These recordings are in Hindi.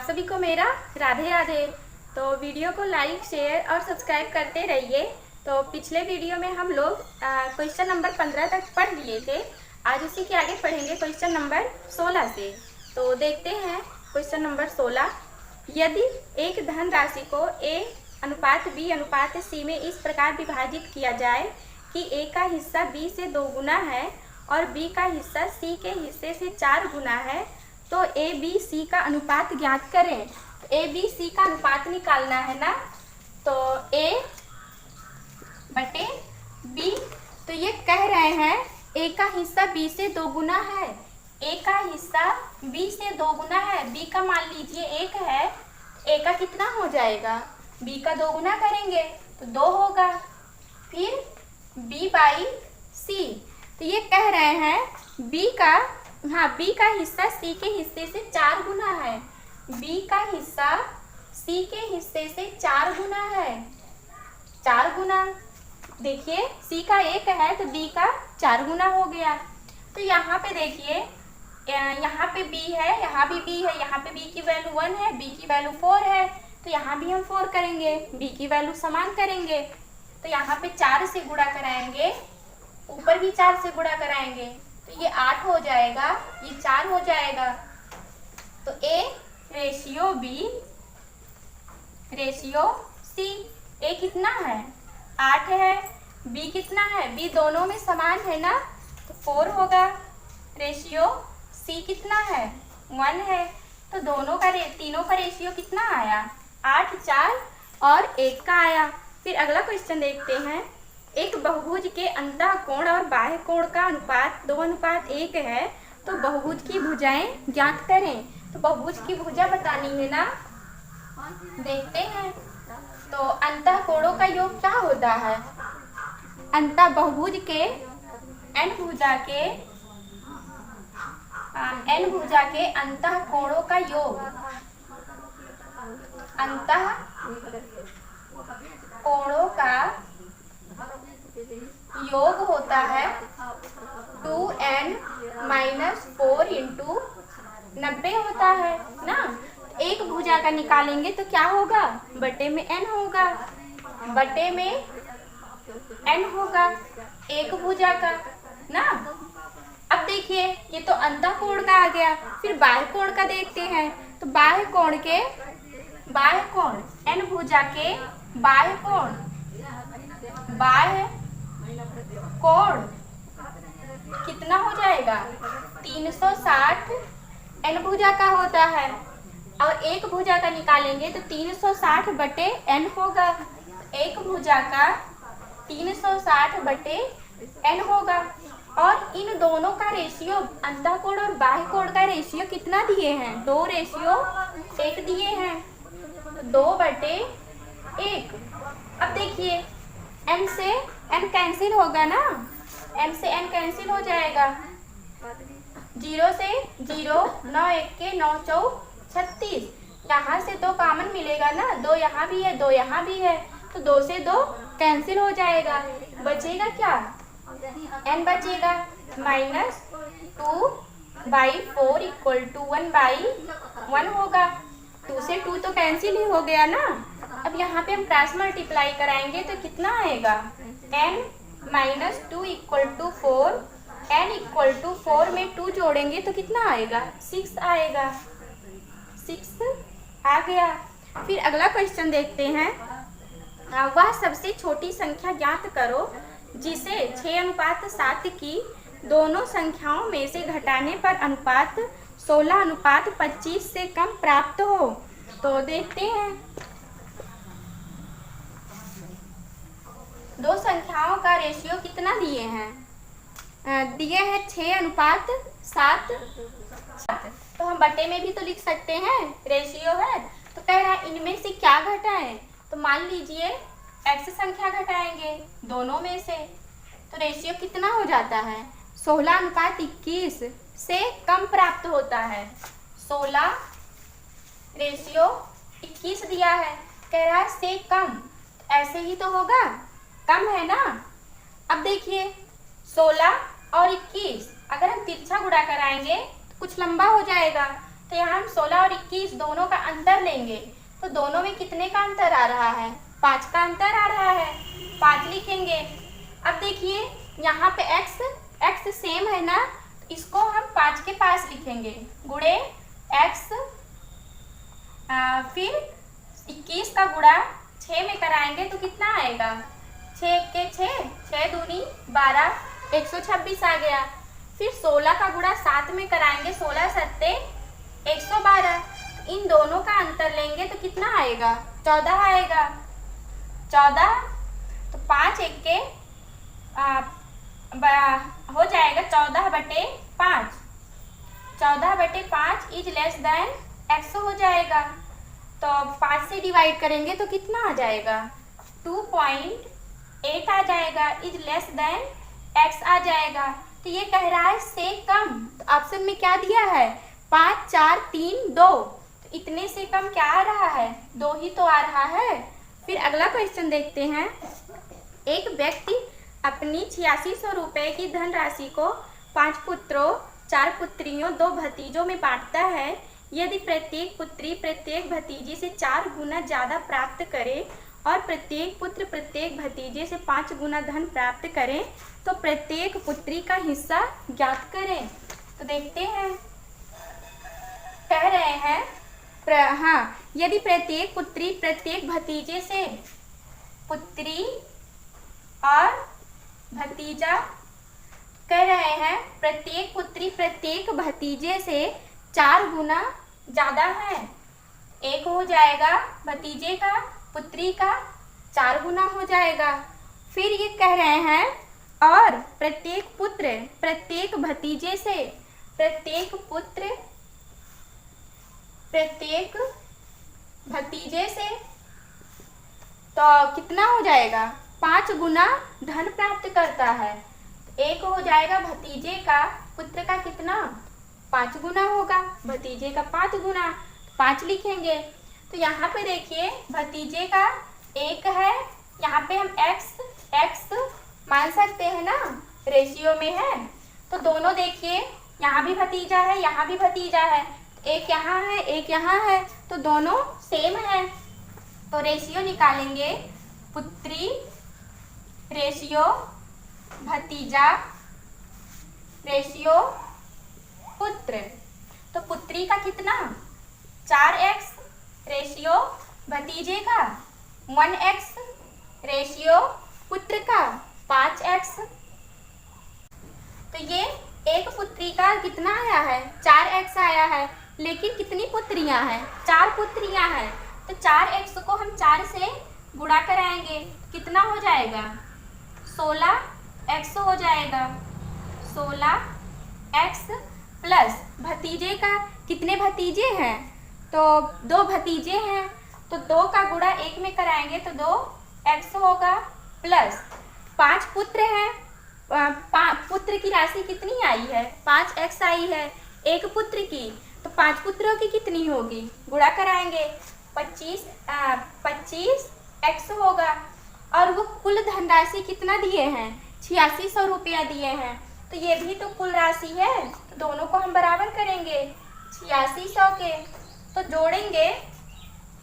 सभी को मेरा राधे राधे। तो वीडियो को लाइक शेयर और सब्सक्राइब करते रहिए। तो पिछले वीडियो में हम लोग क्वेश्चन नंबर 15 तक पढ़ लिए थे। आज उसी के आगे पढ़ेंगे क्वेश्चन नंबर 16 से। तो देखते हैं क्वेश्चन नंबर 16। यदि एक धन राशि को A अनुपात B अनुपात C में इस प्रकार विभाजित किया जाए कि A का हिस्सा B से 2 गुना है और B का हिस्सा C के हिस्से से 4 गुना है, तो A B C का अनुपात ज्ञात करें। A B C का अनुपात निकालना है ना, तो A बटे B। तो ये कह रहे हैं A का हिस्सा B से 2 गुना है, A का हिस्सा B से 2 गुना है। B का मान लीजिए 1 है, A का कितना हो जाएगा, B का 2 गुना करेंगे तो 2 होगा। फिर B बाई C, तो ये कह रहे हैं B का हिस्सा C के हिस्से से 4 गुना है। B का हिस्सा C के हिस्से से 4 गुना है। 4 गुना, देखिए C का 1 है तो B का 4 गुना हो गया। तो यहाँ पे देखिए, यहाँ पे B है, यहाँ भी B है, यहाँ पे B की वैल्यू 1 है, B की वैल्यू 4 है, तो यहाँ भी हम 4 करेंगे, B की वैल्यू समान करेंगे। तो यहाँ पे 4 से गुणा कराएंगे, ऊपर भी 4 से गुणा कराएंगे, तो ये 8 हो जाएगा, ये 4 हो जाएगा। तो A ratio B ratio C, A कितना है 8 है, B कितना है, B दोनों में समान है ना, तो 4 होगा। रेशियो C कितना है 1 है, तो तीनों का रेशियो कितना आया 8, 4 और 1 का आया। फिर अगला क्वेश्चन देखते हैं। एक बहुभुज के अंतः कोण और बाह्य कोण का अनुपात 2:1 है, तो बहुभुज की भुजाएं ज्ञात करें। तो बहुभुज की भुजा बतानी है ना, देखते हैं। तो अंतः कोणों का योग क्या होता है, अंतः बहुभुज के n भुजा के अंतः कोणों का योग, अंतः कोणों का योग होता है 2n - 4 × 90 होता है ना। एक भुजा का निकालेंगे तो क्या होगा, बटे में n होगा, बटे में n होगा एक भुजा का ना। अब देखिए ये तो अंतः कोण का आ गया। फिर बाह्य कोण का देखते हैं। तो बाह्य कोण n भुजा के बाह्य कोण कितना हो जाएगा 360 n भुजा का होता है, और एक भुजा का निकालेंगे तो 360 बटे n होगा। एक भुजा का 360 बटे n होगा। और इन दोनों का रेशियो, अंतः कोण और बाह्य कोण का रेशियो कितना दिए हैं, 2:1 दिए हैं, 2/1। अब देखिए n से n कैंसिल होगा ना, n से n कैंसिल हो जाएगा, 0 से 0, 9 1 के 9 4 36, यहाँ से 2 कॉमन मिलेगा ना, 2 यहाँ भी है 2 यहाँ भी है, तो 2 से 2 कैंसिल हो जाएगा। बचेगा क्या, n बचेगा -2/4 = 1/1 होगा। 2 से 2 तो कैंसिल ही हो गया ना। अब यहाँ पे हम क्रॉस मल्टीप्लाई कराएंगे तो कितना आएगा, n - 2 = 4, n = 4 में 2 जोड़ेंगे तो कितना आएगा, 6 आएगा, 6 आ गया। फिर अगला क्वेश्चन देखते हैं। वह सबसे छोटी संख्या ज्ञात करो जिसे 6:7 की दोनों संख्याओं में से घटाने पर अनुपात 16:25 से कम प्राप्त हो। तो देखते हैं, दो संख्याओं का रेशियो कितना दिए हैं, दिए हैं 6:7। तो हम बटे में भी तो लिख सकते हैं, रेशियो है तो कह रहा है इनमें से क्या घटाएं। तो मान लीजिए x संख्या घटाएंगे दोनों में से, तो रेशियो कितना हो जाता है, 16:21 से कम प्राप्त होता है। 16 रेशियो 21 दिया है, कह रहा है से कम, ऐसे ही तो होगा, कम है ना। अब देखिए 16 और 21 अगर हम तिरछा गुणा कराएंगे तो कुछ लंबा हो जाएगा, तो यहाँ हम 16 और 21 दोनों का अंतर लेंगे, तो दोनों में कितने का अंतर आ रहा है? 5 का अंतर आ रहा है। 5 लिखेंगे। अब देखिए यहाँ पे x सेम है ना, इसको हम 5 के पास लिखेंगे, गुणे x, फिर 21 का गुणा 6 में कराएंगे तो कितना आएगा? 6 के 6, 6 दूनी 12, 126 आ गया। फिर 16 का गुणा 7 में कराएंगे, 16 सत्ते 112। इन दोनों का अंतर लेंगे तो कितना आएगा? 14 आएगा। 14, तो 5 एक के हो जाएगा 14/5। 14/5 इज लेस देन x हो जाएगा। तो 5 से डिवाइड करेंगे तो कितना आ जाएगा? 2.8 आ जाएगा, इज लेस देन x आ जाएगा। तो ये कह रहा है से कम, तो ऑप्शन में क्या दिया है? 5, 4, 3, 2। तो इतने से कम क्या आ रहा है? 2 ही तो आ रहा है। फिर अगला क्वेश्चन देखते हैं। एक व्यक्ति अपनी 8600 रुपये की धनराशि को 5 पुत्रों, 4 पुत्रियों, 2 भतीजों में बांटता है। यदि प्रत्येक पुत्री प्रत्येक भतीजी से 4 गुना ज़्यादा प्राप्त करे और प्रत्येक पुत्र प्रत्येक भतीजे से 5 गुना धन प्राप्त करें तो प्रत्येक पुत्री का हिस्सा ज्ञात करें। तो देखते हैं, कह रहे हैं यदि प्रत्येक पुत्री प्रत्येक भतीजे से, पुत्री और भतीजा, कह रहे हैं प्रत्येक पुत्री प्रत्येक भतीजे से 4 गुना ज़्यादा है। एक हो जाएगा भतीजे का, पुत्री का 4 गुना हो जाएगा। फिर ये कह रहे हैं और प्रत्येक पुत्र प्रत्येक भतीजे से, प्रत्येक पुत्र प्रत्येक भतीजे से, तो कितना हो जाएगा? 5 गुना धन प्राप्त करता है। एक हो जाएगा भतीजे का, पुत्र का कितना? 5 गुना होगा, भतीजे का 5 गुना, 5 लिखेंगे। तो यहाँ पे देखिए भतीजे का 1 है, यहाँ पे हम x मान सकते हैं ना, रेशियो में है। तो दोनों देखिए यहाँ भी भतीजा है, यहाँ भी भतीजा है, एक यहाँ है एक यहाँ है, तो दोनों सेम है। तो रेशियो निकालेंगे, पुत्री रेशियो भतीजा रेशियो पुत्र। तो पुत्री का कितना? 4x रेशियो भतीजे का, 1x रेशियो पुत्र का, 5x। तो ये एक पुत्री का कितना आया है? 4x आया है। लेकिन कितनी पुत्रियां हैं? 4 पुत्रियां हैं। तो 4x को हम 4 से गुणा कराएंगे, कितना हो जाएगा? 16x हो जाएगा। 16x प्लस भतीजे का, कितने भतीजे हैं? तो 2 भतीजे हैं, तो 2 का गुणा 1 में कराएंगे तो 2x होगा, प्लस 5 पुत्र हैं। पुत्र की राशि कितनी आई है? 5x आई है एक पुत्र की, तो 5 पुत्रों की कितनी होगी? गुणा कराएंगे, 25x होगा। और वो कुल धनराशि कितना दिए हैं? 8600 रुपया दिए हैं। तो ये भी तो कुल राशि है, तो दोनों को हम बराबर करेंगे 8600 के। तो जोड़ेंगे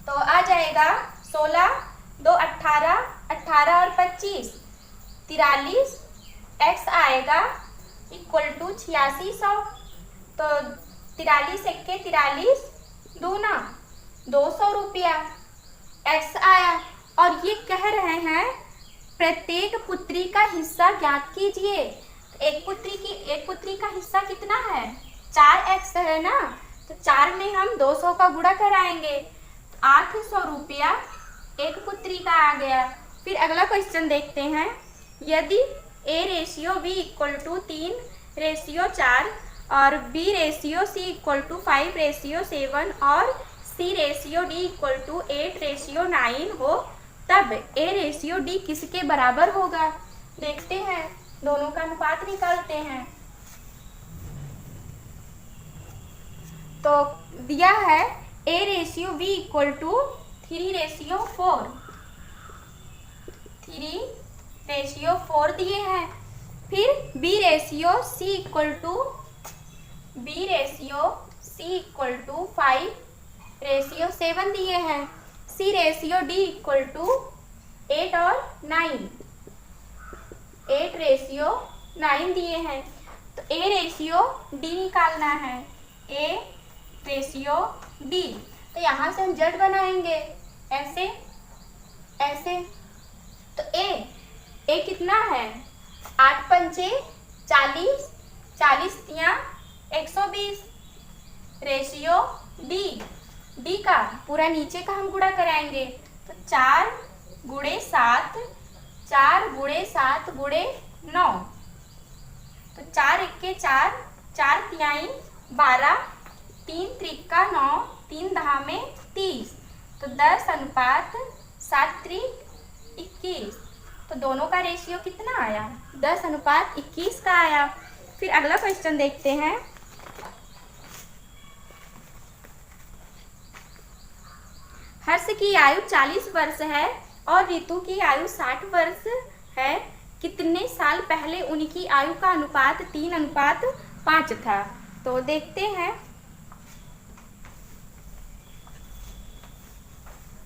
तो आ जाएगा 16, 2 18, 18 और 25 43, x आएगा इक्वल टू 8600। तो 43 एक्के 43, दूना 200 रुपया x आया। और ये कह रहे हैं प्रत्येक पुत्री का हिस्सा ज्ञात कीजिए। एक पुत्री का हिस्सा कितना है? 4x है ना, तो 4 में हम 200 का गुणा कराएंगे, 800 रुपया एक पुत्री का आ गया। फिर अगला क्वेश्चन देखते हैं। यदि a ratio b equal to 3 ratio 4 और b ratio c equal to 5 ratio 7 और c ratio d equal to 8 ratio 9 हो, तब a रेशियो d किसके बराबर होगा? देखते हैं, दोनों का अनुपात निकालते हैं। तो दिया है a ratio b equal to 3 ratio 4, 3 ratio 4 दिए हैं। फिर b ratio c equal to 4 C=5:7 दिए हैं। C/D = 8 और 9, 8:9 दिए हैं। तो A/D निकालना है, A/D। तो यहाँ से हम Z बनाएंगे, ऐसे ऐसे। तो A कितना है, 8 पंचे 40, 40 तियाँ 120। रेशियो D का पूरा नीचे का हम गुणा कराएंगे, तो 4 × 7, 4 × 7 × 9। तो 4 × 4, 4 तिहाई 12, 3 त्रिक 9, 3 दहा में 30। तो 10:7 × 21। तो दोनों का रेशियो कितना आया, 10:21 का आया। फिर अगला क्वेश्चन देखते हैं। हर्ष की आयु 40 वर्ष है और रितु की आयु 60 वर्ष है। कितने साल पहले उनकी आयु का अनुपात 3:5 था। तो देखते हैं,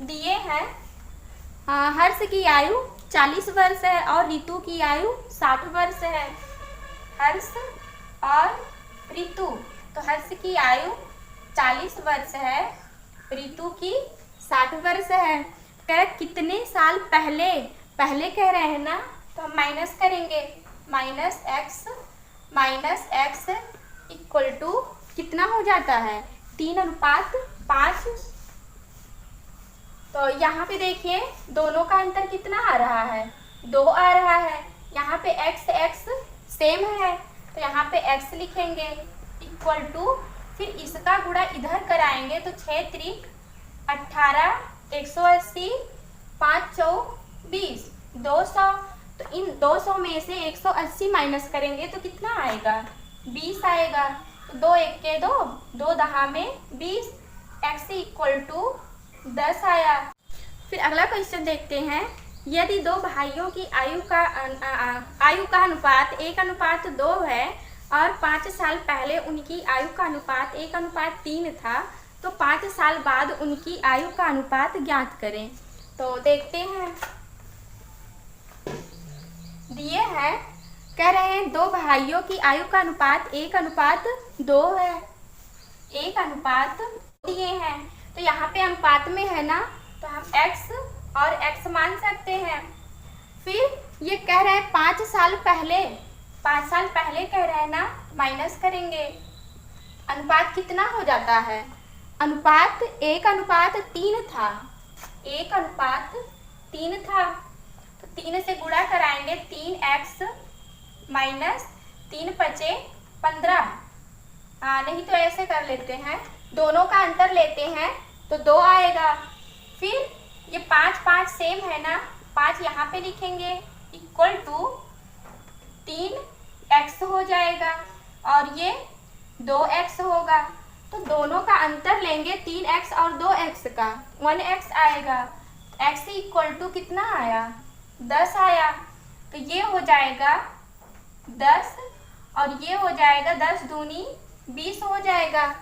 दिए हैं हर्ष की आयु 40 वर्ष है और रितु की आयु 60 वर्ष है। हर्ष और रितु, तो हर्ष की आयु 40 वर्ष है, रितु की 60 वर्ष है। कह कितने साल पहले, पहले कह रहे हैं ना, तो हम माइनस करेंगे, -x = कितना हो जाता है, 3:5। तो यहाँ पे देखिए दोनों का अंतर कितना आ रहा है, 2 आ रहा है। यहाँ पे x सेम है, तो यहाँ पे x लिखेंगे = फिर इसका गुणा इधर कराएंगे, तो 6 त्रिक 18, 180, 5 चौक 20, 200। तो इन 200 में से 180 माइनस करेंगे तो कितना आएगा, 20 आएगा। तो 2 × 1 = 2, 2 दहा में 20, x = 10 आया। फिर अगला क्वेश्चन देखते हैं। यदि दो भाइयों की आयु का अनुपात 1:2 है और 5 साल पहले उनकी आयु का अनुपात 1:3 था, तो 5 साल बाद उनकी आयु का अनुपात ज्ञात करें। तो देखते हैं, दिए हैं, कह रहे हैं दो भाइयों की आयु का अनुपात 1:2 है, 1:2 दिए हैं। तो यहाँ पे अनुपात में है ना, तो हम x और x मान सकते हैं। फिर ये कह रहे हैं 5 साल पहले, 5 साल पहले कह रहे हैं ना, माइनस करेंगे, अनुपात कितना हो जाता है, अनुपात 1:3 था, 1:3 था। तो 3 से गुणा कराएंगे, 3x - 3 × 5 = 15। नहीं तो ऐसे कर लेते हैं, दोनों का अंतर लेते हैं तो 2 आएगा। फिर ये 5 5 सेम है ना, 5 यहाँ पे लिखेंगे = 3x हो जाएगा और ये 2x होगा। तो दोनों का अंतर लेंगे 3x और 2x का, 1x आएगा। x = कितना आया, 10 आया। तो ये हो जाएगा 10 और ये हो जाएगा 10 दूनी 20 हो जाएगा।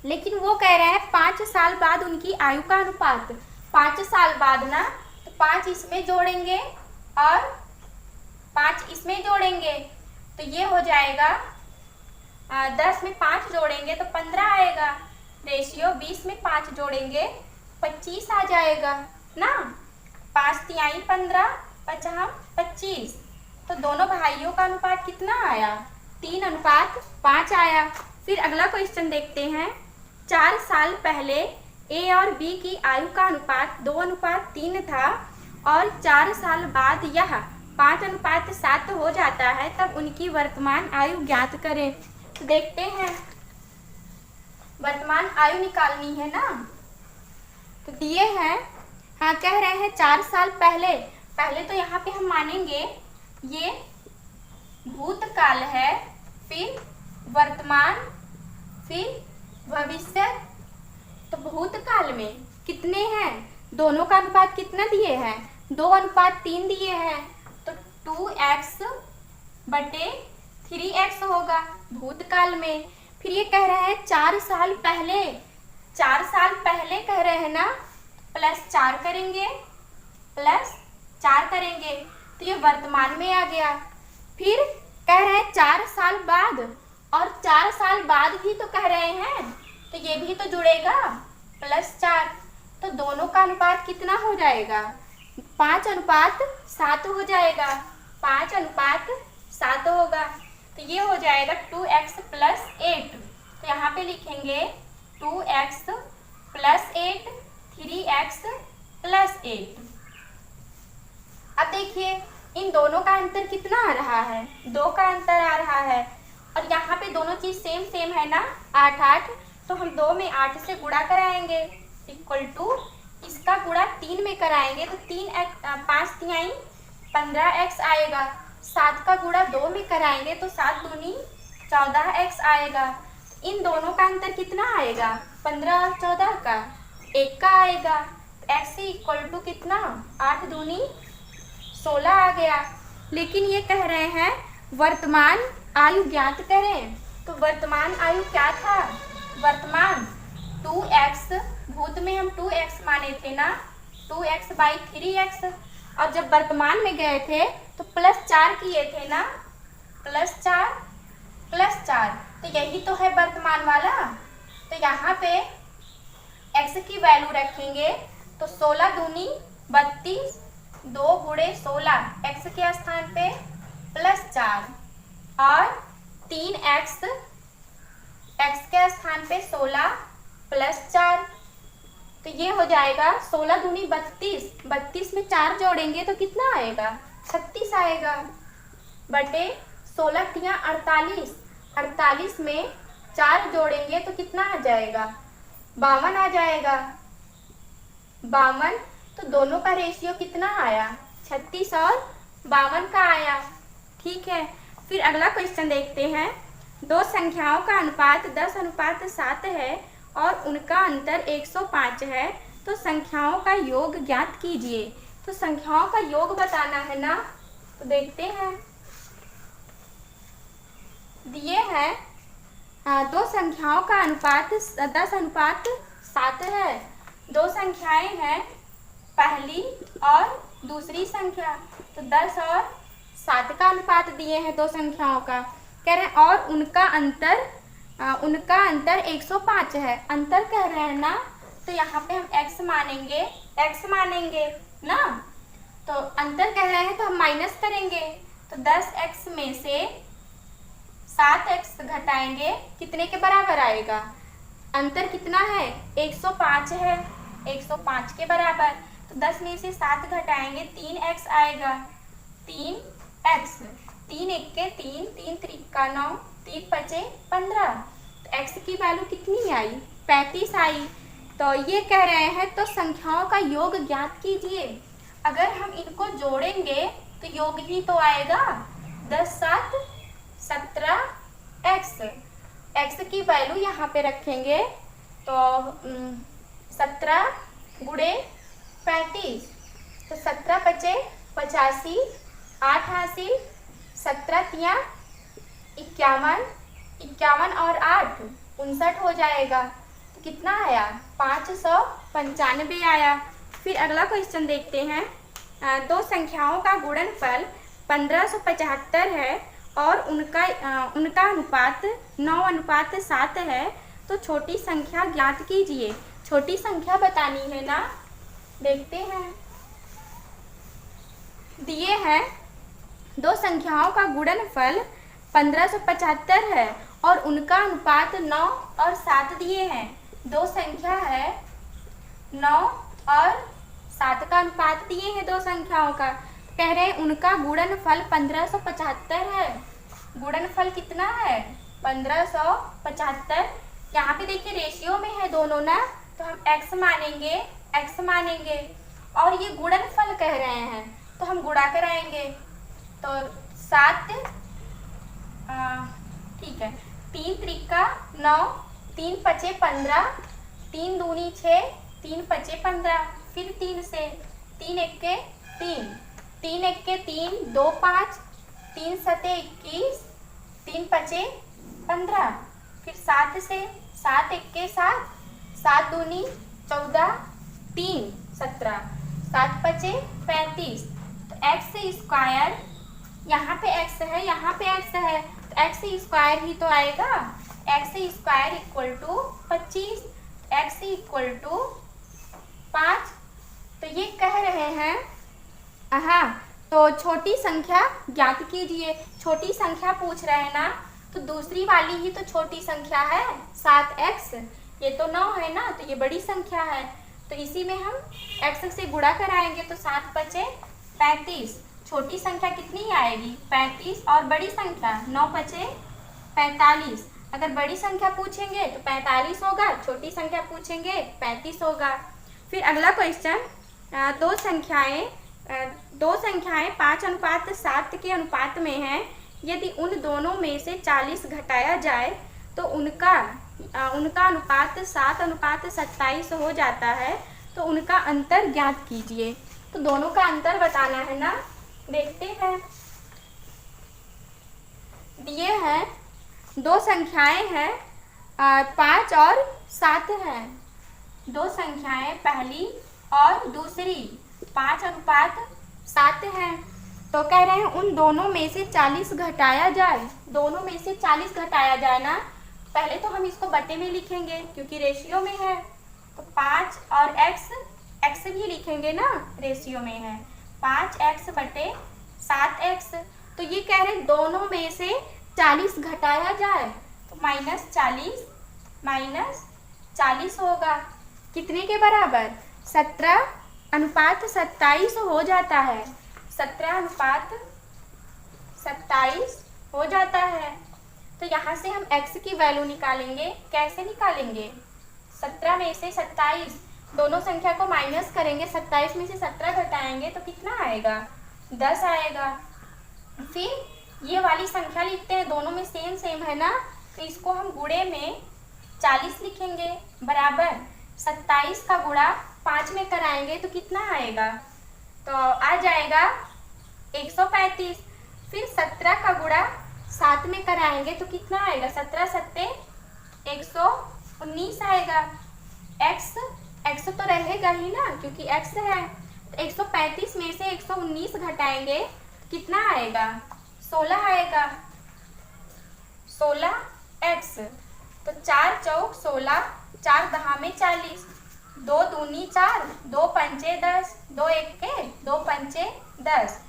लेकिन वो कह रहे हैं 5 साल बाद उनकी आयु का अनुपात, 5 साल बाद ना, तो 5 इसमें जोड़ेंगे और 5 इसमें जोड़ेंगे, तो ये हो जाएगा 10 में 5 जोड़ेंगे तो 15 आएगा। रेशियो 20 में 5 जोड़ेंगे 25 आ जाएगा ना, 5 तिहाई 15, 5×5 = 25। तो दोनों भाइयों का अनुपात कितना आया, 3:5 आया। फिर अगला क्वेश्चन देखते हैं। 4 साल पहले A और B की आयु का अनुपात 2:3 था और 4 साल बाद यह 5:7 हो जाता है, तब उनकी वर्तमान आयु ज्ञात करें। तो देखते हैं, वर्तमान आयु निकालनी है ना, तो दिए हैं, कह रहे हैं 4 साल पहले, पहले तो यहाँ पे हम मानेंगे ये भूतकाल है, फिर वर्तमान, फिर भविष्य। तो भूतकाल में कितने हैं, दोनों का अनुपात कितना दिए हैं, 2:3 दिए हैं, तो 2x/3x होगा भूतकाल में। फिर ये कह रहे हैं 4 साल पहले, 4 साल पहले कह रहे हैं ना, +4 करेंगे, +4 करेंगे तो ये वर्तमान में आ गया। फिर कह रहे हैं 4 साल बाद, और 4 साल बाद भी तो कह रहे हैं, तो ये भी तो जुड़ेगा +4, तो दोनों का अनुपात कितना हो जाएगा? 5:7 हो जाएगा, 5:7 होगा। तो ये हो जाएगा 2x + 8। तो यहाँ पे लिखेंगे 2x + 8, 3x + 8। अब देखिए इन दोनों का अंतर कितना आ रहा है? 2 का अंतर आ रहा है, और यहाँ पे दोनों चीज सेम सेम है ना, 8 8, तो हम 2 में 8 से गुणा कराएंगे, इक्वल टू इसका गुणा 3 में कराएंगे तो 5 तिहाई 15x आएगा। 7 का गुणा 2 में कराएंगे तो 7 दूनी 14x आएगा। इन दोनों का अंतर कितना आएगा? 15 और 14 का 1 का आएगा। x इक्वल टू कितना? 8 दूनी 16 आ गया। लेकिन ये कह रहे हैं वर्तमान आयु ज्ञात करें, तो वर्तमान आयु क्या था? वर्तमान 2x, भूत में हम 2x माने थे ना, 2x/3x, और जब वर्तमान में गए थे तो +4 किए थे ना, +4, तो यही तो है वर्तमान वाला। तो यहाँ पे x की वैल्यू रखेंगे तो 16 दूनी 32, 2 × 16, x के स्थान पे +4, और 3x, x के स्थान पे 16 +4, तो ये हो जाएगा 16 दूनी 32, 32 में 4 जोड़ेंगे तो कितना आएगा? 36 आएगा, बटे 16 तिया 48, 48 में 4 जोड़ेंगे तो कितना आ जाएगा? 52 आ जाएगा, 52। तो दोनों का रेशियो कितना आया? 36 और 52 का आया। ठीक है, फिर अगला क्वेश्चन देखते हैं। 2 संख्याओं का अनुपात 10:7 है और उनका अंतर 105 है, तो संख्याओं का योग ज्ञात कीजिए। तो संख्याओं का योग बताना है ना, तो देखते हैं। दिए हैं 2 संख्याओं का अनुपात 10:7 है। 2 संख्याएं हैं, पहली और दूसरी संख्या, तो 10 और 7 का अनुपात दिए हैं 2 संख्याओं का। कह रहे हैं और उनका अंतर 105 है। अंतर कह रहे हैं ना, तो यहाँ पे हम x मानेंगे ना, तो अंतर कह रहे हैं तो हम माइनस करेंगे, तो 10x में से 7x घटाएंगे, कितने के बराबर आएगा? अंतर कितना है? 105 है, 105 के बराबर। तो 10 में से 7 घटाएंगे, 3x आएगा, 3x, 3 × 1 = 3, 3 × 3 = 9, 3 × 5 = 15। तो x की वैल्यू कितनी आई? 35 आई। तो ये कह रहे हैं तो संख्याओं का योग ज्ञात कीजिए। अगर हम इनको जोड़ेंगे तो योग ही तो आएगा, 10 7 17x। x की वैल्यू यहाँ पे रखेंगे तो 17 × 35, तो 17 × 5 = 85, 8 80, 17 तिया 51, 51 और 8 59 हो जाएगा। तो कितना आया? 595 आया। फिर अगला क्वेश्चन देखते हैं। 2 संख्याओं का गुणनफल 1575 है और उनका अनुपात 9:7 है, तो छोटी संख्या ज्ञात कीजिए। छोटी संख्या बतानी है ना, देखते हैं। दिए हैं 2 संख्याओं का गुणनफल 1575 है और उनका अनुपात 9 और 7 दिए हैं। 2 संख्या है, 9 और 7 का अनुपात दिए हैं 2 संख्याओं का। कह रहे हैं उनका गुणनफल 1575 है। गुणनफल कितना है? 1575। यहाँ पे देखिए रेशियो में है दोनों ना, तो हम x मानेंगे, और ये गुणनफल कह रहे हैं तो हम गुणा कराएंगे, तो 7, ठीक है, 3 × 3 = 9, 3 × 5 = 15, 3 दूनी 6, 3 × 5 = 15, फिर 3 से, 3 × 1 = 3, 3 × 1 = 3, 2 5, 3 × 7 = 21, 3 × 5 = 15, फिर 7 से 7 1 7, 7 दूनी 14, 3 17, 7 5 35। तो एक्स स्क्वायर, यहाँ पे एक्स है, यहाँ पे एक्स है, तो एक्स स्क्वायर ही तो आएगा। X square equal to 25, x equal to 5। तो ये कह रहे हैं, हाँ, तो छोटी संख्या ज्ञात कीजिए। छोटी संख्या पूछ रहे हैं ना, तो दूसरी वाली ही तो छोटी संख्या है 7x। ये तो 9 है ना, तो ये बड़ी संख्या है, तो इसी में हम x से गुणा कराएंगे तो 7 5 35। छोटी संख्या कितनी आएगी 35, और बड़ी संख्या 9 5 45। अगर बड़ी संख्या पूछेंगे तो 45 होगा, छोटी संख्या पूछेंगे 35 होगा। फिर अगला क्वेश्चन, दो संख्याएं 5:7 के अनुपात में हैं। यदि उन दोनों में से 40 घटाया जाए तो उनका अनुपात 7:27 हो जाता है, तो उनका अंतर ज्ञात कीजिए। तो दोनों का अंतर बताना है ना, देखते हैं। दिए हैं दो संख्याएं हैं 5 और 7 हैं। दो संख्याएं पहली और दूसरी 5:7 हैं। तो कह रहे हैं उन दोनों में से 40 घटाया जाए। दोनों में से 40 घटाया जाए ना, पहले तो हम इसको बटे में लिखेंगे क्योंकि रेशियो में है। तो 5 और x भी लिखेंगे ना, रेशियो में है। 5x बटे 7x। तो ये कह रहे हैं दोनों में से 40 घटाया जाए, तो -40 होगा। कितने के बराबर? 17:27 हो जाता है। 17:27 हो जाता है। तो यहाँ से हम x की वैल्यू निकालेंगे। कैसे निकालेंगे? 17 में से 27, दोनों संख्या को माइनस करेंगे। 27 में से 17 घटाएंगे तो कितना आएगा? 10 आएगा। फिर ये वाली संख्या लिखते हैं, दोनों में सेम है ना, तो इसको हम गुणे में 40 लिखेंगे बराबर 27 का गुणा 5 में कराएंगे तो कितना आएगा? तो आ जाएगा 135। फिर 17 का गुणा 7 में कराएंगे तो कितना आएगा? 17 7 119 आएगा। x तो रहेगा ही ना क्योंकि x है। तो 135 में से 119 घटाएंगे तो कितना आएगा? 16 आएगा। 16x। तो 4 चौक 16, 4 दहा में 40, 2 दूनी 4, 2 पंचे 10, 2 एके 2 पंचे 10।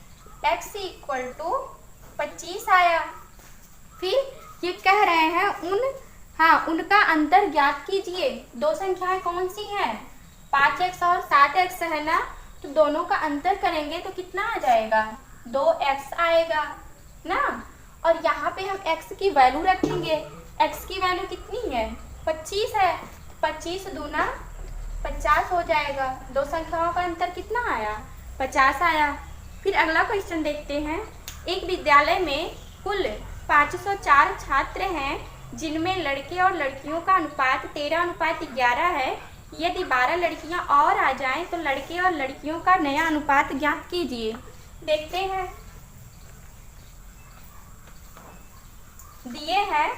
x इक्वल टू 25 आया। फिर ये कह रहे हैं उनका अंतर ज्ञात कीजिए। दो संख्याएं कौन सी हैं? 5x और 7x है ना, तो दोनों का अंतर करेंगे तो कितना आ जाएगा? 2x आएगा ना। और यहाँ पे हम x की वैल्यू रखेंगे। x की वैल्यू कितनी है? 25 है। 25 दूना 50 हो जाएगा। दो संख्याओं का अंतर कितना आया? 50 आया। फिर अगला क्वेश्चन देखते हैं। एक विद्यालय में कुल 504 छात्र हैं, जिनमें लड़के और लड़कियों का अनुपात 13:11 है। यदि 12 लड़कियां और आ जाएं तो लड़के और लड़कियों का नया अनुपात ज्ञात कीजिए। देखते हैं। दिए हैं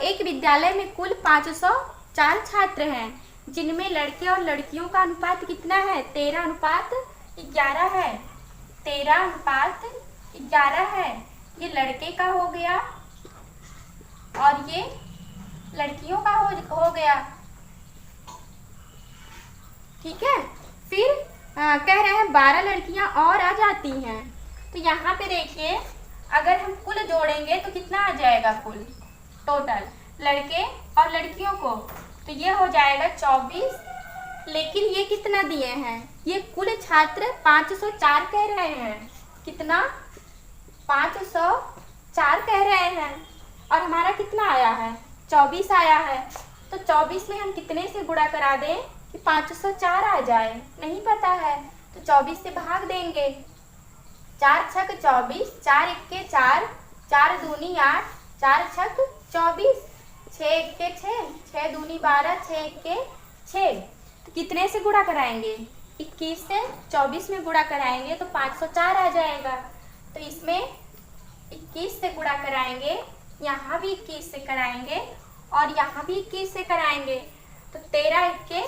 एक विद्यालय में कुल 504 छात्र हैं, जिनमें लड़के और लड़कियों का अनुपात कितना है? 13:11 है। 13:11 है। ये लड़के का हो गया और ये लड़कियों का हो गया। ठीक है। फिर कह रहे हैं 12 लड़कियां और आ जाती हैं। तो यहाँ पे देखिए, अगर हम कुल जोड़ेंगे तो कितना आ जाएगा? कुल टोटल लड़के और लड़कियों को, तो ये हो जाएगा 24। लेकिन ये कितना दिए हैं? ये कुल छात्र 504 कह रहे हैं। कितना? 504 कह रहे हैं। और हमारा कितना आया है? 24 आया है। तो 24 में हम कितने से गुणा करा दें कि 504 आ जाए? नहीं पता है, तो 24 से भाग देंगे। 4 छक 24, 4 इक्के 4, 4 दूनी 8, 4 छक 24, 6 इक्के 6, 6 दूनी 12, 6 इक्के 6। तो कितने से गुणा कराएंगे? 21 से 24 में गुणा कराएंगे तो 504 आ जाएगा। तो इसमें 21 से गुणा कराएंगे यहाँ भी 21 से कराएंगे और यहाँ भी 21 से कराएंगे। तो 13 इक्के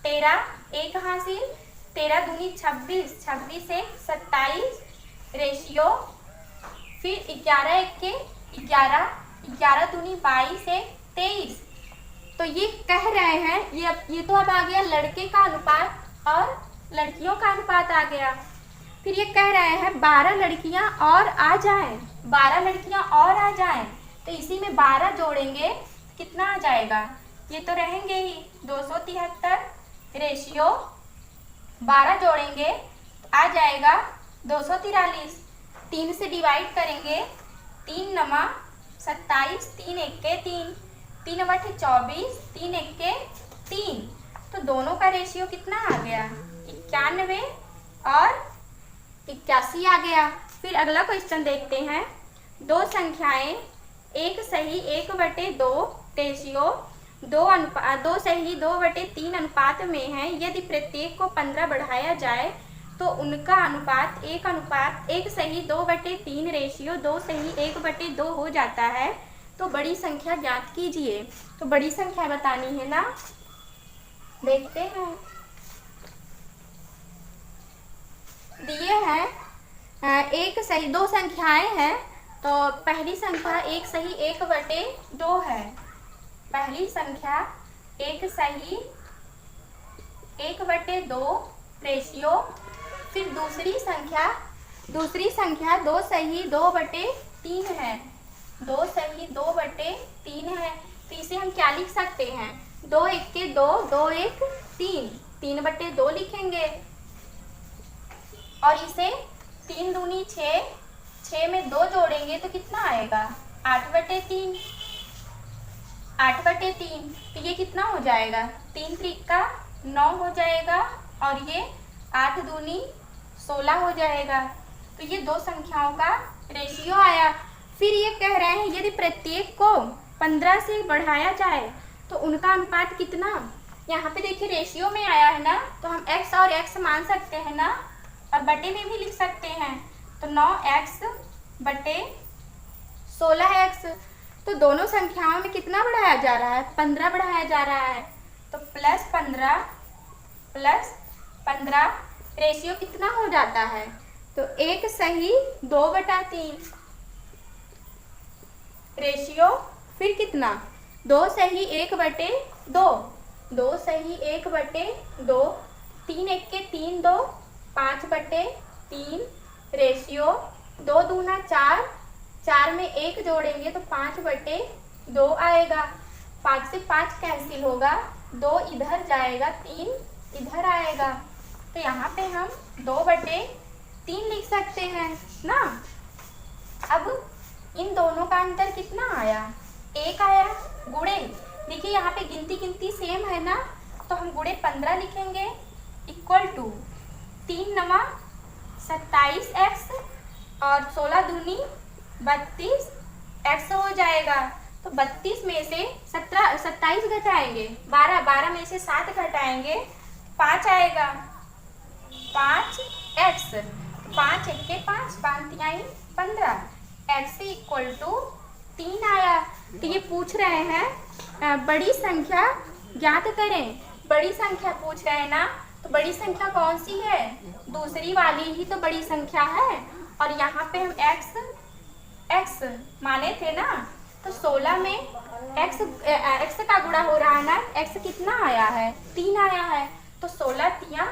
13, एक हासिल, 13 दूनी 26, 26 एक 27 रेशियो, फिर 11 इक्के 11, 11 दूनी 22 एक 23। तो ये कह रहे हैं ये तो अब आ गया लड़के का अनुपात और लड़कियों का अनुपात आ गया। फिर ये कह रहे हैं 12 लड़कियां और आ जाएं, 12 लड़कियां और आ जाएं। तो इसी में 12 जोड़ेंगे कितना आ जाएगा, ये तो रहेंगे ही 273 रेशियो 12 जोड़ेंगे तो आ जाएगा 243। 3 से डिवाइड करेंगे, 3 नमा 27, 3 इक्के 3, 3 अठे 24, 3 इक्के 3। तो दोनों का रेशियो कितना आ गया, 91 और 81 आ गया। फिर अगला क्वेश्चन देखते हैं। दो संख्याएं एक सही 1/2 रेशियो 2 सही 2/3 अनुपात में है। यदि प्रत्येक को 15 बढ़ाया जाए तो उनका अनुपात 1 सही 2/3 रेशियो 2 सही 1/2 हो जाता है। तो बड़ी संख्या ज्ञात कीजिए। तो बड़ी संख्या बतानी है ना, देखते हैं। दिए हैं एक सही 2 संख्याएं हैं। तो पहली संख्या 1 सही 1/2 है। पहली संख्या 1 सही 1/2 रेशियो। फिर दूसरी संख्या 2 सही 2/3 है। 2 सही 2/3 है। तो इसे हम क्या लिख सकते हैं, 2 इक्के 2, 2 एक 3, 3/2 लिखेंगे। और इसे 3 दूनी 6, 6 में 2 जोड़ेंगे तो कितना आएगा, 8/3, 8/3। तो ये कितना हो जाएगा, 3 त्रिका 9 हो जाएगा और ये 8 दूनी 16 हो जाएगा। तो ये 2 संख्याओं का रेशियो आया। फिर ये कह रहे हैं यदि प्रत्येक को 15 से बढ़ाया जाए तो उनका अनुपात कितना। यहाँ पे देखिए रेशियो में आया है ना, तो हम x और x मान सकते हैं ना, और बटे में भी लिख सकते हैं। तो 9x बटे 16x। तो दोनों संख्याओं में कितना बढ़ाया जा रहा है, 15 बढ़ाया जा रहा है। तो +15 रेशियो कितना हो जाता है, तो 1 सही 2/3 रेशियो। फिर कितना, 2 सही 1/2, 2 सही 1/2, 3 इक्के 3, 2 5/3 रेशियो। 2 दूना 4, 4 में 1 जोड़ेंगे तो 5/2 आएगा। 5 से 5 कैंसिल होगा, 2 इधर जाएगा, 3 इधर आएगा। तो यहाँ पे हम 2/3 लिख सकते हैं ना। अब इन दोनों का अंतर कितना आया, 1 आया। गुणे देखिए यहाँ पे गिनती सेम है ना, तो हम गुणे 15 लिखेंगे इक्वल टू 3 नमा 27x और 16 दूनी 32x हो जाएगा। तो 32 में से 27 घटाएंगे, 12 में से 7 घटाएंगे, 5 आएगा, 5x। 5 इक्के 5, 5 तिहाई 15, x इक्वल टू 3 आया। तो ये पूछ रहे हैं बड़ी संख्या ज्ञात करें। बड़ी संख्या पूछ रहे हैं ना, तो बड़ी संख्या कौन सी है, दूसरी वाली ही तो बड़ी संख्या है। और यहाँ पे हम x माने थे ना, तो 16 में x का गुणा हो रहा है ना, x कितना आया है, 3 आया है। तो 16 तिया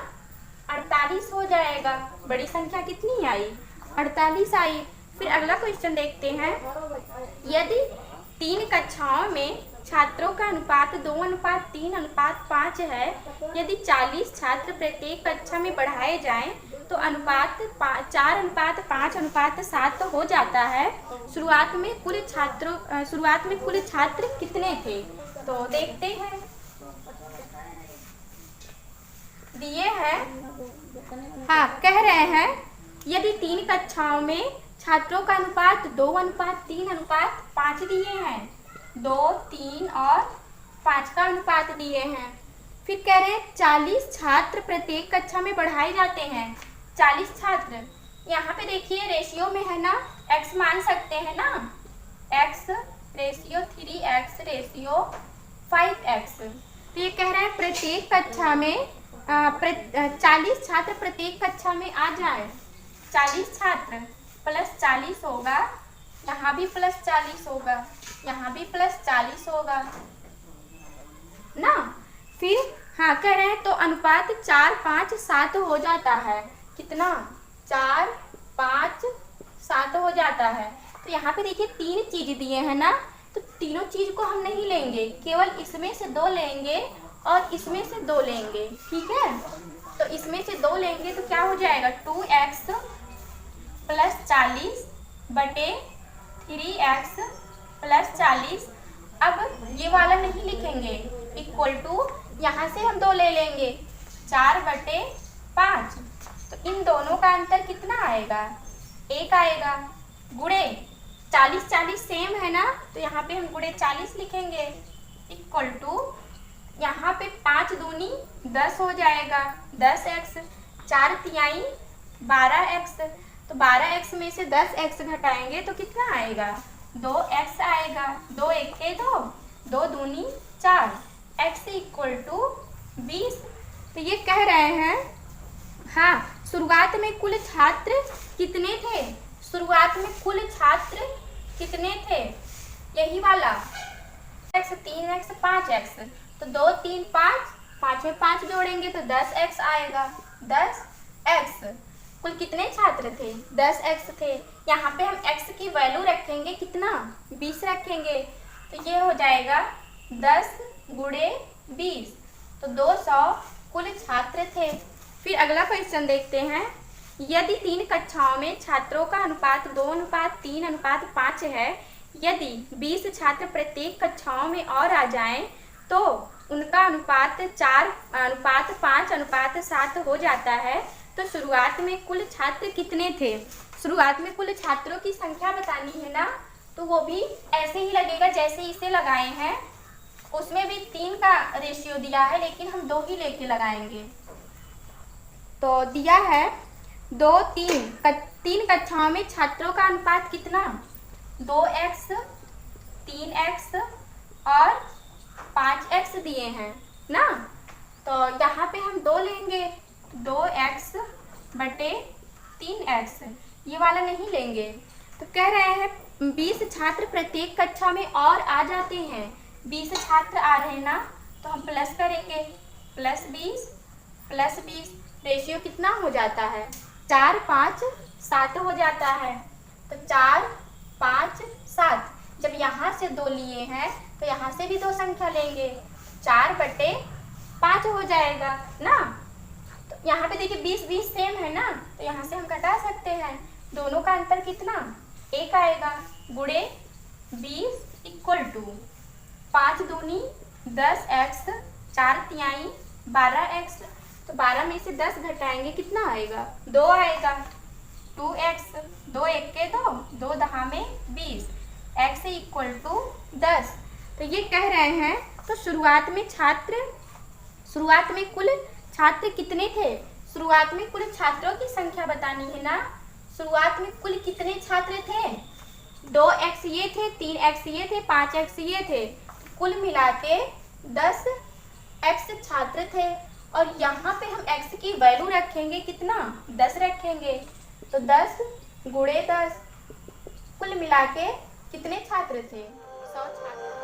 48 हो जाएगा। बड़ी संख्या कितनी आई, 48 आई। फिर अगला क्वेश्चन देखते हैं। यदि 3 कक्षाओं में छात्रों का अनुपात 2:3:5 है, यदि 40 छात्र प्रत्येक कक्षा में बढ़ाए जाएं तो अनुपात 4:5:7 तो हो जाता है। शुरुआत में कुल छात्र कितने थे, तो देखते हैं। दिए हैं, हाँ, कह रहे हैं यदि 3 कक्षाओं में छात्रों का अनुपात 2:3:5 दिए हैं, 2, 3 और 5 का अनुपात दिए हैं। फिर कह रहे हैं 40 छात्र प्रत्येक कक्षा में बढ़ाए जाते हैं। 40 छात्र, यहाँ पे देखिए रेशियो में है ना, x मान सकते हैं ना, x ratio 3x ratio 5x। तो ये कह रहा है प्रत्येक कक्षा में 40 छात्र प्रत्येक कक्षा में आ जाए। 40 छात्र प्लस 40 होगा, यहाँ भी प्लस 40 होगा, यहाँ भी प्लस 40 होगा ना। फिर हाँ कह रहे हैं तो अनुपात 4, 5, 7 हो जाता है। कितना? 4, 5, 7 हो जाता है। तो यहाँ पे देखिए 3 चीज दिए हैं ना, तो तीनों चीज को हम नहीं लेंगे, केवल इसमें से 2 लेंगे और इसमें से 2 लेंगे। ठीक है, तो इसमें से 2 लेंगे तो क्या हो जाएगा? 2x प्लस 40 बटे 3x प्लस 40। अब ये वाला नहीं लिखेंगे, इक्वल टू यहाँ से हम 2 ले लेंगे, 4 बटे 5। तो इन दोनों का अंतर कितना आएगा? 1 आएगा। गुणे 40 40 सेम है ना, तो यहाँ पे हम गुणे 40 लिखेंगे, इक्वल टू यहाँ पे 5 दूनी 10 हो जाएगा, 10x, 4 तिहाई 12x। तो 12x में से 10x घटाएंगे तो कितना आएगा? 2x आएगा। 2 1 2, 2 दूनी 4, x इक्वल टू 20। तो ये कह रहे हैं हाँ शुरुआत में कुल छात्र कितने थे? शुरुआत में कुल छात्र कितने थे? यही वाला x 3x 5x। तो 2 3 5, 5 में 5 जोड़ेंगे तो 10x आएगा। 10x कुल कितने छात्र थे? 10x थे। यहाँ पे हम x की वैल्यू रखेंगे कितना? 20 रखेंगे। तो ये हो जाएगा 10 गुणे 20, तो 200 कुल छात्र थे। फिर अगला क्वेश्चन देखते हैं। यदि 3 कक्षाओं में छात्रों का अनुपात 2:3:5 है, यदि 20 छात्र प्रत्येक कक्षाओं में और आ जाएं, तो उनका अनुपात 4:5:7 हो जाता है। तो शुरुआत में कुल छात्र कितने थे? शुरुआत में कुल छात्रों की संख्या बतानी है ना, तो वो भी ऐसे ही लगेगा जैसे इसे लगाए हैं। उसमें भी 3 का रेशियो दिया है, लेकिन हम 2 ही लेके लगाएंगे। तो दिया है 2 3 कक्षाओं में छात्रों का अनुपात कितना? 2x 3x और 5x दिए हैं ना। तो यहाँ पे हम 2 लेंगे, 2x बटे 3x, ये वाला नहीं लेंगे। तो कह रहे हैं 20 छात्र प्रत्येक कक्षा में और आ जाते हैं। 20 छात्र आ रहे हैं ना, तो हम प्लस करेंगे, प्लस 20 प्लस 20। रेशियो कितना हो जाता है? 4 5 7 हो जाता है। तो 4 5 7। जब यहाँ से 2 लिए हैं तो यहाँ से भी 2 संख्या लेंगे, 4 बटे 5 हो जाएगा ना। तो यहाँ पे देखिए 20 20 सेम है ना, तो यहाँ से हम घटा सकते हैं। दोनों का अंतर कितना? 1 आएगा। गुणे 20 इक्वल टू 5 दूनी 10x, 4 तिहाई 12x। तो 12 में से 10 घटाएंगे, कितना आएगा? 2 आएगा। 2x, 2 1 2, 2 दहा में 20, x इक्वल टू 10। तो ये कह रहे हैं तो शुरुआत में कुल छात्र कितने थे? शुरुआत में कुल छात्रों की संख्या बतानी है ना। शुरुआत में कुल कितने छात्र थे? 2x ये थे, 3x ये थे, 5x ये थे। कुल मिला के 10x छात्र थे। और यहाँ पे हम x की वैल्यू रखेंगे कितना? 10 रखेंगे। तो 10 गुणे 10, कुल मिला के कितने छात्र थे? 100 छात्र।